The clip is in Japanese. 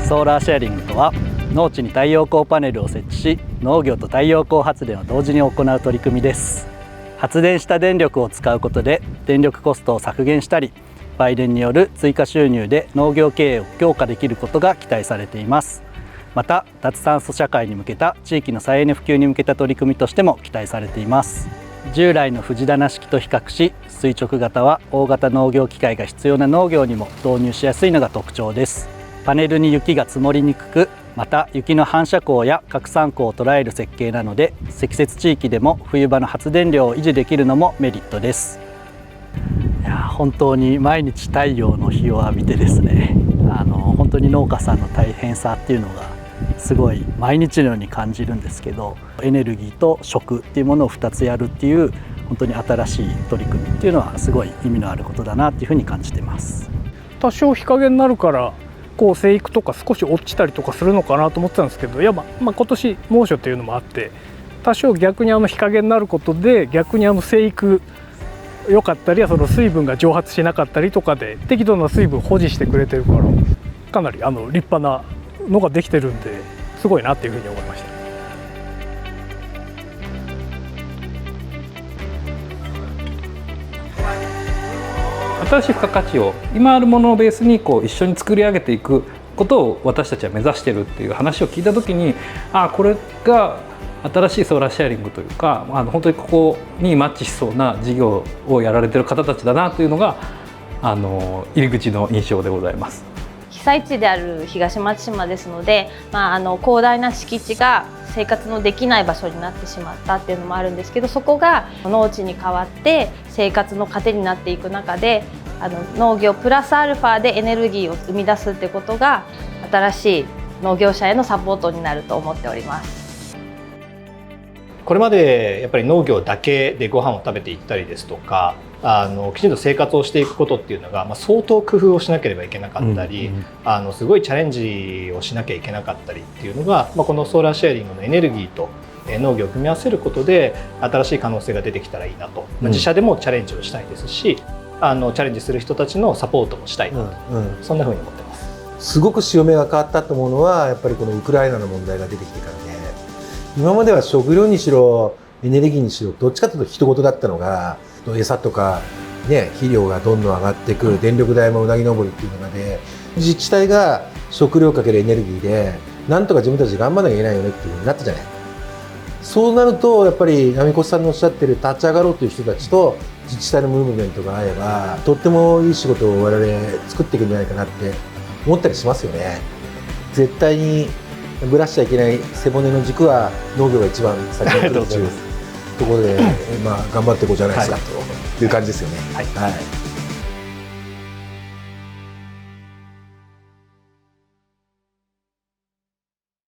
ソーラーシェアリングとは、農地に太陽光パネルを設置し、農業と太陽光発電を同時に行う取り組みです。発電した電力を使うことで電力コストを削減したり、売電による追加収入で農業経営を強化できることが期待されています。また、脱炭素社会に向けた地域の再エネ普及に向けた取り組みとしても期待されています。従来の藤棚式と比較し、垂直型は大型農業機械が必要な農業にも導入しやすいのが特徴です。パネルに雪が積もりにくく、また雪の反射光や拡散光を捉える設計なので、積雪地域でも冬場の発電量を維持できるのもメリットです。いや、本当に毎日太陽の日を浴びてですね、本当に農家さんの大変さっていうのがすごい毎日のように感じるんですけど、エネルギーと食っていうものを2つやるっていう本当に新しい取り組みっていうのはすごい意味のあることだなっていうふうに感じてます。多少日陰になるからこう生育とか少し落ちたりとかするのかなと思ってたんですけど、今年猛暑っていうのもあって、多少逆に日陰になることで逆に生育良かったり、その水分が蒸発しなかったりとかで適度な水分を保持してくれてるから、かなり立派なのができてるんですごいなっていうふうに思いました。新しい付加価値を今あるものをベースに一緒に作り上げていくことを私たちは目指しているっていう話を聞いた時に、これが新しいソーラーシェアリングというか、本当にここにマッチしそうな事業をやられている方たちだなというのが入り口の印象でございます。被災地である東松島ですので、広大な敷地が生活のできない場所になってしまったっていうのもあるんですけど、そこが農地に変わって生活の糧になっていく中で、農業プラスアルファでエネルギーを生み出すってことが新しい農業者へのサポートになると思っております。これまでやっぱり農業だけでご飯を食べていったりですとか、きちんと生活をしていくことっていうのが、相当工夫をしなければいけなかったり、すごいチャレンジをしなきゃいけなかったりっていうのが、このソーラーシェアリングのエネルギーと農業を組み合わせることで新しい可能性が出てきたらいいなと、自社でもチャレンジをしたいですし、チャレンジする人たちのサポートもしたいなと、そんなふうに思ってます。すごく潮目が変わったと思うのは、やっぱりこのウクライナの問題が出てきてからね、今までは食料にしろエネルギーにしろどっちかというと人事だったのが、餌とかね、肥料がどんどん上がってくる、電力代もうなぎ登りっていうのがで、自治体が食料かけるエネルギーでなんとか自分たちで頑張らなきゃいけないよねっていう風になったじゃない。そうなるとやっぱり波越さんのおっしゃってる立ち上がろうという人たちと自治体のムーブメントがあれば、とってもいい仕事を我々作っていくんじゃないかなって思ったりしますよね。絶対にぶらしちゃいけない背骨の軸は農業が一番先に来るというところで、頑張っていこうじゃないですかという感じですよね。はい。